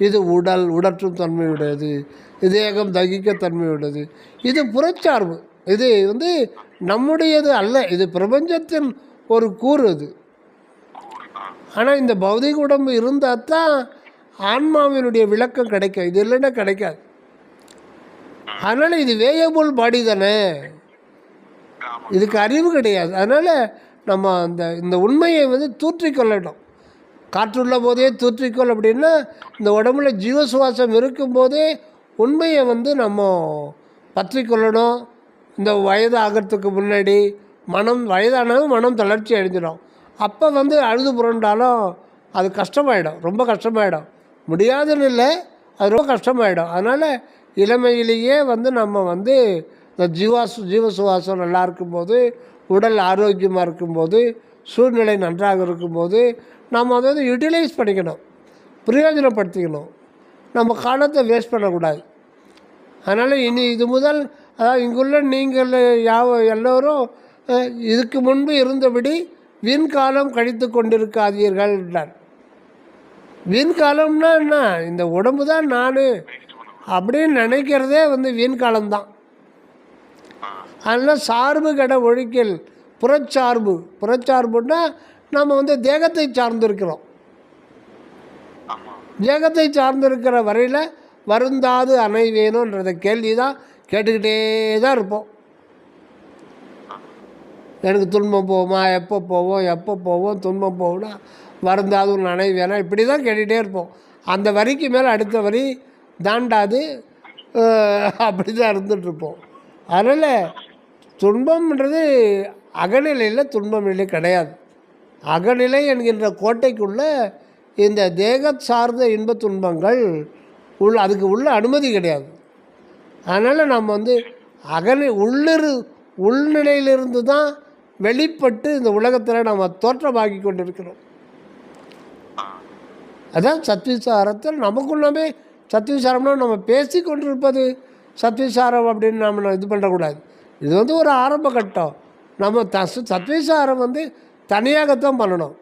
இது உடல் உடற்றும் தன்மையுடையது, இது தேகம் தகிக்க தன்மையுடையது. இது புறச்சார்பு, இது வந்து நம்முடையது அல்ல, இது பிரபஞ்சத்தின் ஒரு கூறு அது. ஆனால் இந்த பௌதிக உடம்பு இருந்தால் தான் ஆன்மாவினுடைய விளக்கம் கிடைக்கும், இது இல்லைன்னா கிடைக்காது. அதனால் இது வேயபுல் பாடி தானே, இதுக்கு அறிவு கிடையாது. அதனால் நம்ம இந்த உண்மையை வந்து தூற்றிக்கொள்ளணும். காற்றுள்ள போதே தூற்றிக்கொள் அப்படின்னா இந்த உடம்புல ஜீவசுவாசம் இருக்கும்போதே உண்மையை வந்து நம்ம பற்றி கொள்ளணும். இந்த வயது ஆகிறதுக்கு முன்னாடி வயதானாலும் மனம் தளர்ச்சி அடைஞ்சிடும். அப்போ வந்து அழுது புரண்டாலும் அது கஷ்டமாயிடும், ரொம்ப கஷ்டமாயிடும். முடியாதுன்னு இல்லை, அது ரொம்ப கஷ்டமாயிடும். அதனால் இளமையிலேயே வந்து நம்ம வந்து இந்த ஜீவசுவாசம் நல்லா இருக்கும்போது, உடல் ஆரோக்கியமாக இருக்கும்போது, சூழ்நிலை நன்றாக இருக்கும்போது நம்ம அதை வந்து யூட்டிலைஸ் பண்ணிக்கணும், பிரயோஜனப்படுத்திக்கணும். நம்ம காலத்தை வேஸ்ட் பண்ணக்கூடாது. அதனால் இனி இது முதல், அதாவது இங்குள்ள நீங்கள் எல்லோரும் இதுக்கு முன்பு இருந்தபடி வீண்காலம் கழித்து கொண்டிருக்காதீர்கள் என்றார். வீண்காலம்னா என்ன, இந்த உடம்பு தான் நான் அப்படின்னு நினைக்கிறதே வந்து வீண்காலம்தான். அதனால் சார்பு கெட ஒழிக்கல் புறச்சார்புன்னா நம்ம வந்து தேகத்தை சார்ந்திருக்கிறோம். தேகத்தை சார்ந்திருக்கிற வரையில் வருந்தாது அணை வேணுன்றத கேள்வி தான் கேட்டுக்கிட்டே தான் இருப்போம். எனக்கு துன்பம் போகுமா, எப்போ போவோம் துன்பம் போகும்னா வருந்தாது ஒரு அணை வேணாம், இப்படி தான் கேட்டுகிட்டே இருப்போம். அந்த வரிக்கு மேலே அடுத்த வரி தாண்டாது, அப்படி தான் இருந்துகிட்ருப்போம். அதனால் துன்பம்ன்றது அகநிலையில் துன்பம் நிலை கிடையாது. அகநிலை என்கின்ற கோட்டைக்குள்ளே இந்த தேக சார்ந்த இன்ப துன்பங்கள் அதுக்கு உள்ள அனுமதி கிடையாது. அதனால் நம்ம வந்து உள்நிலையிலிருந்து தான் வெளிப்பட்டு இந்த உலகத்தில் நம்ம தோற்றமாக்கி கொண்டிருக்கிறோம். அதான் சத்விசாரத்தில் நமக்குள்ளமே. சத்விசாரம்னா நம்ம பேசி கொண்டிருப்பது சத்விசாரம் அப்படின்னு நம்ம இது பண்ணக்கூடாது. இது வந்து ஒரு ஆரம்ப கட்டம். நம்ம சத்விசாரம் வந்து தனியாகத்தான் பண்ணணும்.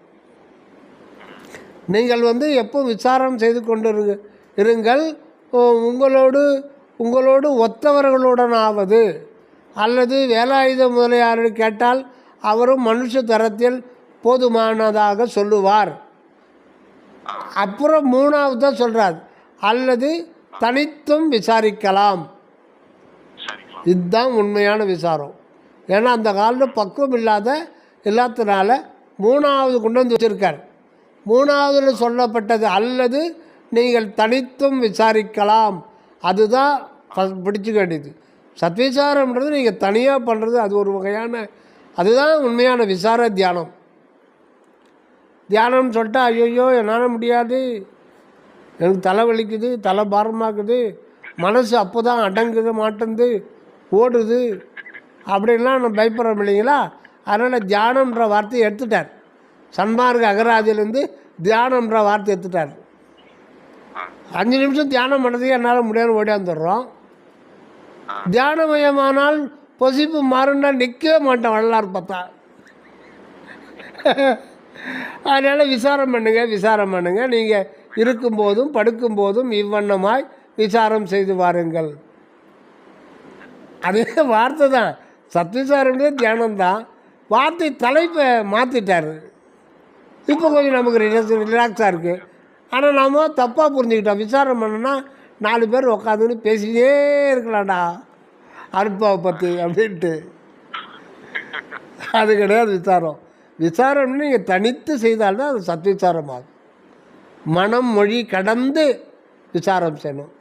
நீங்கள் வந்து எப்போ விசாரம் செய்து கொண்டு இருங்கள், உங்களோடு ஒத்தவர்களுடனாவது அல்லது வேலாயுத முதலியார் கேட்டால் அவரும் மனுஷ தரத்தில் போதுமானதாக சொல்லுவார். அப்புறம் மூணாவது தான் சொல்கிறார், அல்லது தனித்தும் விசாரிக்கலாம். இதுதான் உண்மையான விசாரம். ஏன்னா அந்த காலத்தில் பக்குவம் இல்லாதனால மூணாவது கொண்டு வந்து வச்சுருக்கார். மூணாவதில் சொல்லப்பட்டது அல்லது நீங்கள் தனித்தும் விசாரிக்கலாம், அதுதான் பிடிச்சிக்க வேண்டியது. சத்விசாரம்ன்றது நீங்கள் தனியாக பண்ணுறது, அது ஒரு வகையான, அதுதான் உண்மையான விசார தியானம். தியானம்னு சொல்லிட்டா ஐயோ என்னால் முடியாது, எனக்கு தலை வலிக்குது, தலை பாரமாக்குது, மனசு அப்போ தான் அடங்குது மாட்டேங்குது, ஓடுது அப்படின்லாம் நம்ம பயப்படுறோம் இல்லைங்களா? அதனால் தியானம்ன்ற வார்த்தையை எடுத்துட்டார். சன்மார்க்க அகராதியிலேருந்து தியானம்ன்ற வார்த்தை எடுத்துட்டார். 5 நிமிஷம் தியானம் பண்ணதுக்கு என்னால் முடியாது, ஓடியாந்துடுறோம். தியானமயமானால் பொசிப்பு மாறுன்னா நிற்கவே மாட்டேன் வரலாறு பார்த்தா. அதனால் விசாரம் பண்ணுங்க. நீங்கள் இருக்கும்போதும் படுக்கும்போதும் இவ்வண்ணமாய் விசாரம் செய்து வாருங்கள். அதே வார்த்தை தான், சத்விசாரம்னே தியானம்தான். வார்த்தை தலைப்பை மாற்றிட்டார். இப்போ கொஞ்சம் நமக்கு ரிலாக்ஸாக இருக்குது. ஆனால் நாம் தப்பாக புரிஞ்சுக்கிட்டோம். விசாரம் பண்ணோன்னா 4 பேர் உட்காந்துன்னு பேசிக்கிட்டே இருக்கலாம்டா அருட்பாவை பற்றி அப்படின்ட்டு. அது கிடையாது விசாரம். விசாரம்னு நீங்கள் தனித்து செய்தால்தான் அது சத்விசாரமாகும். மனம் மொழி கடந்து விசாரம் செய்யணும்.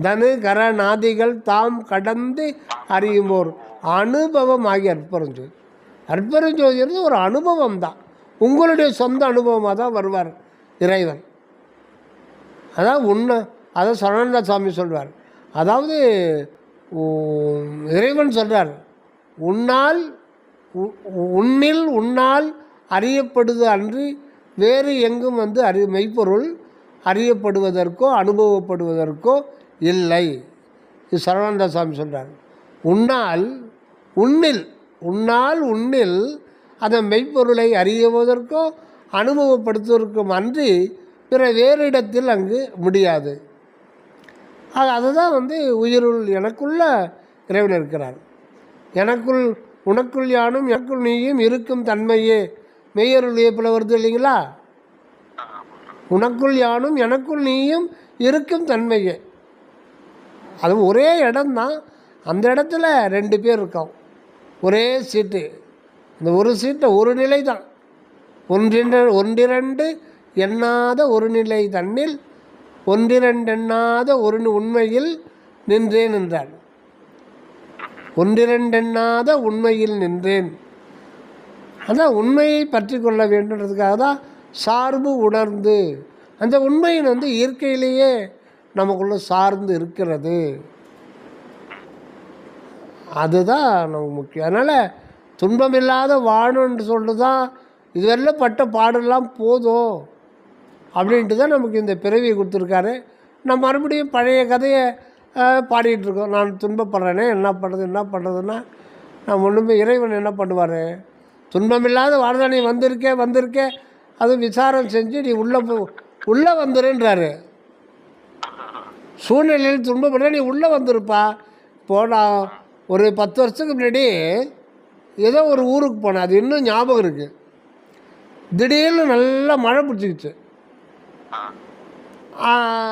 தனு கர நாதிகள் தாம் கடந்து அறியும்போர் அனுபவம் ஆகிய அற்பரஞ்சோதி. அற்பரஞ்சோதிங்கிறது ஒரு அனுபவம் தான். உங்களுடைய சொந்த அனுபவமாக தான் வருவார் இறைவன். அதான் சரணானந்த சுவாமி சொல்வார். அதாவது இறைவன் சொல்கிறார், உன்னில் அறியப்படுது அன்றி வேறு எங்கும் மெய்ப்பொருள் அறியப்படுவதற்கோ அனுபவப்படுவதற்கோ இல்லை. இது சரணானந்த சுவாமி சொல்கிறார். உன்னில் அந்த மெய்ப்பொருளை அறியுவதற்கோ அனுபவப்படுத்துவதற்கும் அன்றி பிற வேறு இடத்தில் அங்கு முடியாது. அதுதான் உயிருள் எனக்குள்ள இறைவன் இருக்கிறார். எனக்குள் உனக்குள் யானும் எனக்குள் நீயும் இருக்கும் தன்மையே மெய்யருள் இயப்பில் வருது இல்லைங்களா? உனக்குள் யானும் எனக்குள் நீயும் இருக்கும் தன்மையே. அது ஒரே இடம்தான். அந்த இடத்துல 2 பேர் இருக்கோம். ஒரே சீட்டு. இந்த ஒரு சீட்டை ஒரு நிலை தான். ஒன்றிரண்டு எண்ணாத ஒரு நிலை தன்னில் ஒன்றிரண்டெண்ணாத ஒரு உண்மையில் நின்றேன் என்றார். ஒன்றிரண்டெண்ணாத உண்மையில் நின்றேன். அதான் உண்மையை பற்றி கொள்ள வேண்டுன்றதுக்காக தான் சார்பு உணர்ந்து. அந்த உண்மையின் இயற்கையிலேயே நமக்குள்ளே சார்ந்து இருக்கிறது. அதுதான் நமக்கு முக்கியம். அதனால் துன்பமில்லாத வாழணுன்னு சொல்லிட்டு தான் இதுவரையில் பட்ட பாடெல்லாம் போதும் அப்படின்ட்டு தான் நமக்கு இந்த பிறவியை கொடுத்துருக்காரு. நம்ம மறுபடியும் பழைய கதையை பாடிட்டுருக்கோம். நான் துன்பப்படுறேனே, என்ன பண்ணுறதுன்னா நான் ஒன்றுமே. இறைவன் என்ன பண்ணுவார்? துன்பமில்லாத வாழ்தான், நீ வந்திருக்கே அது விசாரம் செஞ்சு நீ உள்ளே வந்துருன்றாரு. சூழ்நிலையில் துன்பப்படுற நீ உள்ளே வந்துருப்பா. இப்போது நான் ஒரு 10 வருஷத்துக்கு முன்னாடி ஏதோ ஒரு ஊருக்கு போனேன். அது இன்னும் ஞாபகம் இருக்குது. திடீர்னு நல்லா மழை பிடிச்சிக்கிச்சு.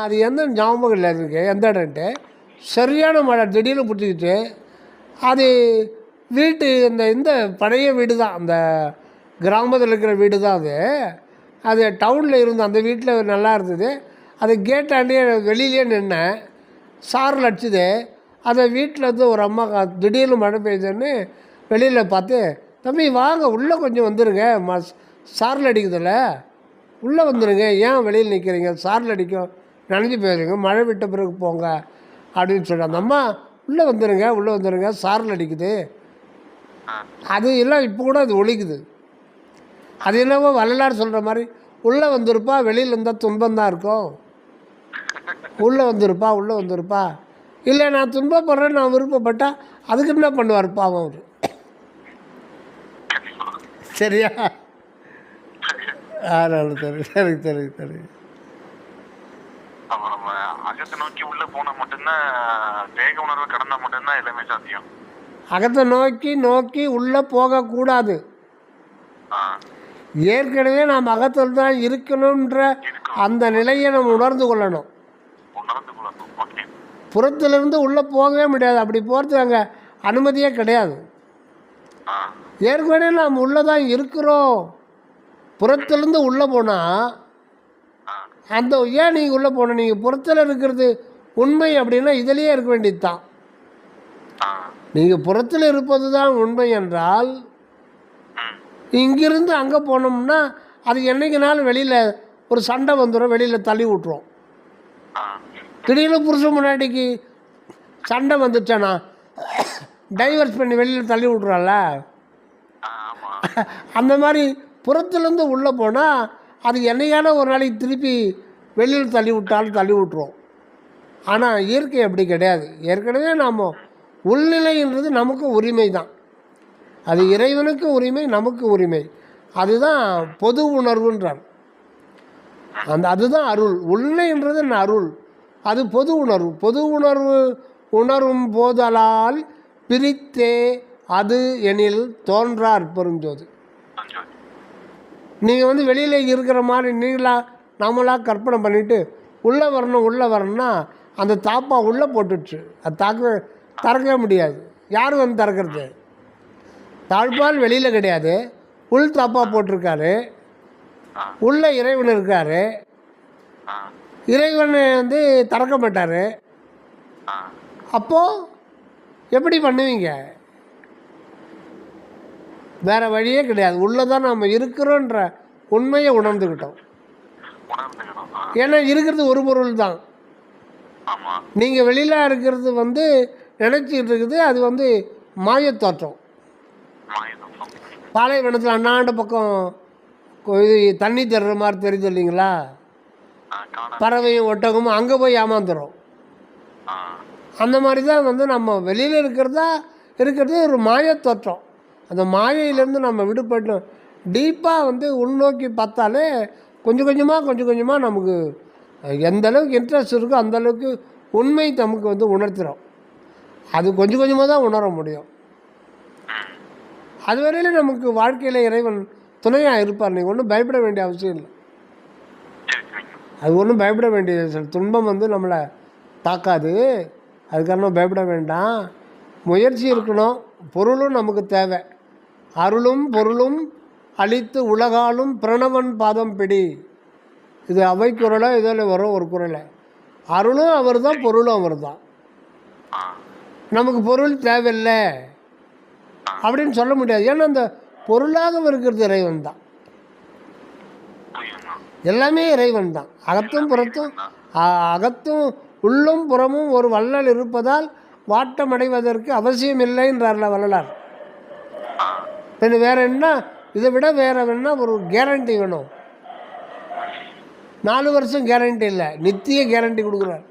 அது எந்த ஞாபகம் இல்லை இருக்கு எந்த இடம்ட்டு. சரியான மழை திடீர்னு பிடிச்சிக்கிச்சு. அது வீட்டு இந்த பழைய வீடு தான், அந்த கிராமத்தில் இருக்கிற வீடு தான் அது டவுனில் இருந்த அந்த வீட்டில் நல்லா இருந்தது. அது கேட்டாண்டே வெளியிலே நின்னேன். சாரல் அடிச்சுது. அதை வீட்டில் ஒரு அம்மா திடீர்னு மழை பெய்யுதுன்னு வெளியில் பார்த்து, தம்பி வாங்க உள்ளே கொஞ்சம் வந்துடுங்க, சாரல் அடிக்குதில்ல, உள்ளே வந்துடுங்க, ஏன் வெளியில் நிற்கிறீங்க, சாரல் அடிக்கும், நனைஞ்சு போயிருங்க, மழை விட்ட பிறகு போங்க அப்படின்னு சொல்கிறேன். அந்த அம்மா உள்ளே வந்துடுங்க சாரல் அடிக்குது. அது எல்லாம் இப்போ கூட அது ஒழிக்குது. அது என்னவோ வள்ளலார் சொல்கிற மாதிரி உள்ளே வந்துருப்பா, வெளியில் இருந்தால் துன்பந்தான் இருக்கும். உள்ளே வந்துருப்பா. இல்லை நான் துன்பப்படுறேன்னு நான் விருப்பப்பட்டால் அதுக்கு என்ன பண்ணுவார் பாவம் அவர்? சரியா? சரி. அகத்தை நோக்கி உள்ள போனா மட்டும்தான், தேக உணர்வை கடந்தா மட்டும்தான் எல்லாமே சாத்தியம். அகத்தை நோக்கி உள்ளே போகக்கூடாது. ஏற்கனவே நாம் அகத்தில் தான் இருக்கணுன்ற அந்த நிலையை நம்ம உணர்ந்து கொள்ளணும். புறத்திலிருந்து உள்ளே போகவே முடியாது. அப்படி போகிறதுக்கு அங்கே அனுமதியே கிடையாது. ஏற்கனவே நாம் உள்ளே தான் இருக்கிறோம். புறத்திலேருந்து உள்ளே போனால் அந்த ஏன் நீங்கள் உள்ளே போகணும்? நீங்கள் புறத்தில் இருக்கிறது உண்மை அப்படின்னா இதிலேயே இருக்க வேண்டியது தான். நீங்கள் புறத்தில் இருப்பது தான் உண்மை என்றால் இங்கிருந்து அங்கே போனோம்னா அது என்றைக்குனாலும் வெளியில் ஒரு சண்டை வந்துடும், வெளியில் தள்ளி விட்டுரும். திடீர்னு புருஷன் முன்னாடிக்கு சண்டை வந்துச்சானா டைவர்ஸ் பண்ணி வெளியில் தள்ளி விட்றால, ஆமா. அந்த மாதிரி புறத்துலேருந்து உள்ளே போனால் அது என்னையான ஒரு நாளைக்கு திருப்பி வெளியில் தள்ளி விட்டாலும் தள்ளி விட்ருவோம். ஆனால் இயற்கை அப்படி கிடையாது. ஏற்கனவே நாம் உள்நிலைன்றது நமக்கு உரிமை தான். அது இறைவனுக்கு உரிமை, நமக்கு உரிமை. அதுதான் பொது உணர்வுன்றார். அதுதான் அருள். உள்நிலைன்றது அருள், அது பொது உணர்வு. பொது உணர்வு உணரும் போதலால் பிரித்தே அது எனில் தோன்றார் பெருஞ்சோதி. நீங்கள் வெளியில் இருக்கிற மாதிரி நம்மளாக கற்பனை பண்ணிவிட்டு உள்ளே வரணும்னா அந்த தாப்பா உள்ளே போட்டுடுச்சு. அது திறக்கவே முடியாது. யார் திறக்கிறது? தாழ்பால் வெளியில் கிடையாது, உள் தாப்பா போட்டிருக்காரு. உள்ள இறைவன் இருக்கார். இறைவன் திறக்க மாட்டார். அப்போது எப்படி பண்ணுவீங்க? வேறு வழியே கிடையாது. உள்ளே தான் நம்ம இருக்கிறோன்ற உண்மையை உணர்ந்துக்கிட்டோம். ஏன்னா இருக்கிறது ஒரு பொருள் தான். நீங்கள் வெளியில் இருக்கிறது நினச்சிக்கிட்டு இருக்குது, அது மாயத்தோற்றம். பாலைவனத்தில் அண்ணாண்ட பக்கம் தண்ணி தர்ற மாதிரி தெரியுது இல்லைங்களா? பறவையும் ஒட்டகமும் அங்கே போய் ஏமாந்துடும். அந்த மாதிரி தான் நம்ம வெளியில் இருக்கிறது ஒரு மாயத்தோற்றம். அந்த மாயையிலேருந்து நம்ம விடுபட்டு டீப்பாக உள்நோக்கி பார்த்தாலே கொஞ்சம் கொஞ்சமாக நமக்கு எந்த அளவுக்கு இன்ட்ரெஸ்ட் இருக்கோ அந்தளவுக்கு உண்மை நமக்கு உணர்த்துகிறோம். அது கொஞ்சம் கொஞ்சமாக தான் உணர முடியும். அதுவரையில் நமக்கு வாழ்க்கையில் இறைவன் துணையாக இருப்பார். நீங்கள் ஒன்றும் பயப்பட வேண்டிய அவசியம் இல்லை. அது ஒன்றும் பயப்பட வேண்டியது. சில துன்பம் நம்மளை தாக்காது. அதுக்காக பயப்பட வேண்டாம். முயற்சி இருக்கணும். பொருளும் நமக்கு தேவை. அருளும் பொருளும் அளித்து உலகாலும் பிரணவன் பாதம் பிடி. இது அவை குரலை இதில் வரும் ஒரு குரலை. அருளும் அவர் தான், பொருளும் அவர் தான். நமக்கு பொருள் தேவையில்லை அப்படின்னு சொல்ல முடியாது. ஏன்னா அந்த பொருளாக இருக்கிறது இறைவன் தான். எல்லாமே இறைவன் தான். அகத்தும் உள்ளும் புறமும் ஒரு வள்ளல் இருப்பதால் வாட்டம் அடைவதற்கு அவசியம் இல்லைன்றார்ல வள்ளலார். வேற என்ன, இதை விட வேற வேணா ஒரு கேரண்டி வேணும். 4 வருஷம் கேரண்டி இல்லை, நித்திய கேரண்டி கொடுக்குறார்.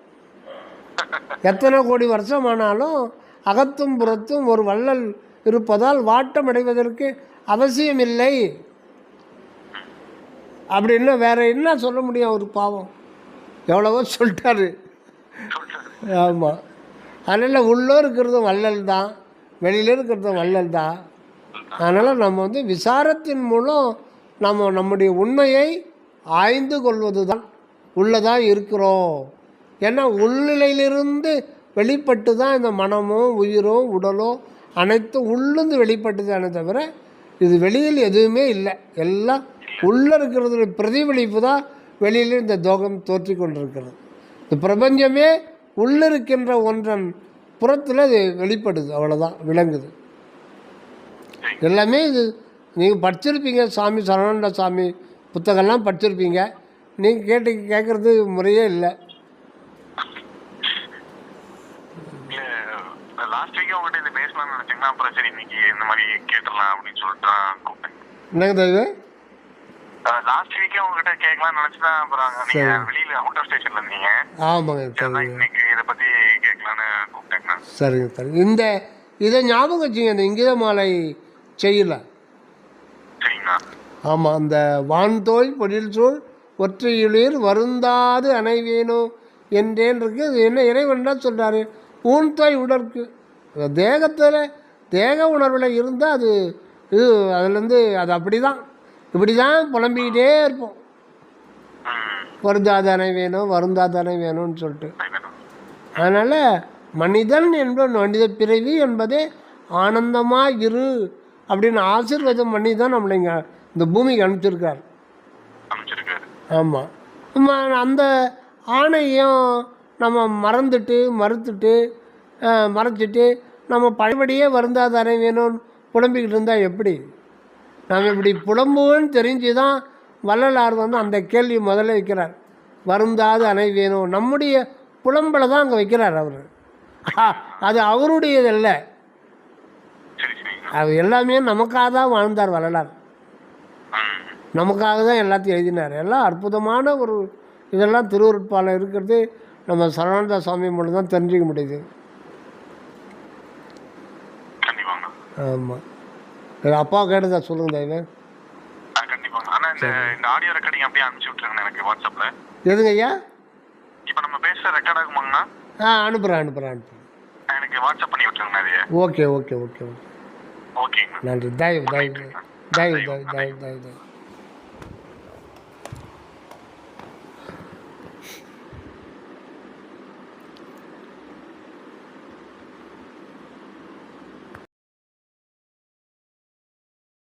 எத்தனை கோடி வருஷம் ஆனாலும் அகத்தும் புறத்தும் ஒரு வள்ளல் இருப்பதால் வாட்டம் அடைவதற்கு அவசியம் இல்லை அப்படின்னா வேற என்ன சொல்ல முடியும்? ஒரு பாவம் எவ்வளவோ சொல்லிட்டாரு. ஆமாம். அதனால் உள்ளே இருக்கிறதும் வள்ளல் தான், வெளியில் இருக்கிறதும் வள்ளல் தான். அதனால் நம்ம விசாரத்தின் மூலம் நம்முடைய உண்மையை ஆய்ந்து கொள்வது தான் உள்ளதாக இருக்கிறோம். ஏன்னா உள்நிலையிலிருந்து வெளிப்பட்டு தான் இந்த மனமும் உயிரும் உடலும் அனைத்தும் உள்ளிருந்து வெளிப்பட்டு தானே தவிர இது வெளியில் எதுவுமே இல்லை. எல்லாம் உள்ளே இருக்கிறது பிரதிபலிப்பு தான் வெளியில் இந்த தோகம் தோற்றி கொண்டிருக்கிறது. இந்த பிரபஞ்சமே உள்ளிருக்கின்ற ஒன்றன் புறத்தில் அது வெளிப்படுது, அவ்வளோதான், விளங்குது. எல்லாமே இது நீங்கள் படிச்சிருப்பீங்க. சாமி சரவண சாமி புத்தகம்லாம் படிச்சிருப்பீங்க. நீங்கள் கேட்குறது முறையே இல்லை. லாஸ்ட் வீக் உங்கள்கிட்ட இது பேசலாம்னு நினச்சிங்கன்னா அப்புறம் சரி இன்னைக்கு இந்த மாதிரி கேட்டுடலாம் அப்படின்னு சொல்லிட்டு கூப்பிட்டேன். என்னங்க இது? லாஸ்ட் வீக்கே உங்ககிட்ட கேட்கலாம்னு நினச்சிதான் அப்புறம் நீங்கள் வெளியில் அவுட் ஆஃப் ஸ்டேஷனில் இருந்தீங்க. ஆமாங்க. இன்னைக்கு இதை பற்றி கேட்கலான்னு கூப்பிட்டேங்கண்ணா. சரிங்க. இதை ஞாபகம் வச்சுங்க, இந்த இங்கித மாலை செய்யல. சரிங்கண்ணா. ஆமாம். அந்த வான்தோய் பொழில் சூழ் ஒற்றையுளிர் வருந்தாது அணைவேணும் என்றேன் இருக்கு. அது என்ன இறைவன் தான் சொல்கிறாரு, ஊன்தோய் உடற்கு தேகத்தில் தேக உணர்வில் இருந்தால் அது இது அதுலேருந்து அது இப்படி தான் புலம்பிக்கிட்டே இருப்போம். வருந்தாதானே வேணும்னு சொல்லிட்டு. அதனால் மனிதன் என்பது மனித பிறவி என்பதே ஆனந்தமாக இரு அப்படின்னு ஆசீர்வாதம் பண்ணி தான் நம்மளை இங்கே இந்த பூமிக்கு அனுப்பிச்சிருக்கார். ஆமாம். அந்த ஆணையும் நம்ம மறைச்சிட்டு நம்ம பழையபடியே வருந்தாதானே வேணும்னு புலம்பிக்கிட்டு இருந்தால் எப்படி? நாம் இப்படி புலம்புவோன்னு தெரிஞ்சு தான் வள்ளலார் அந்த கேள்வி முதல்ல வைக்கிறார். வருந்தாது அணை வேணும். நம்முடைய புலம்பலை தான் அங்கே வைக்கிறார் அவர். அது அவருடையது அல்ல, சரி சரிங்க. அது எல்லாமே நமக்காக தான் வாழ்ந்தார் வரலாறு. நமக்காக தான் எல்லாத்தையும் எழுதினார். எல்லாம் அற்புதமான ஒரு இதெல்லாம் திருவருட்பால இருக்கிறது நம்ம சரவணதா சுவாமி மூலம் தான் தெரிஞ்சிக்க முடியுது. கண்டிப்பாங்க. ஆமாம். அப்பா கேட்டதா சொல்லுங்க தயவு. கண்டிப்பாங்க. ஆனா இந்த ஆடியோ ரெக்கார்டிங் அப்படியே அனுப்பிச்சு விட்டுருங்க எனக்கு வாட்ஸ்அப்ல. எதுங்க ஐயா? இப்போ நம்ம பேசுற ரெக்கார்ட் ஆகுமாங்கண்ணா? அனுப்புகிறேன். எனக்கு வாட்ஸ்அப் பண்ணி விட்டுருங்க நிறைய. ஓகே. ஓகேங்க. நன்றி. தயவு.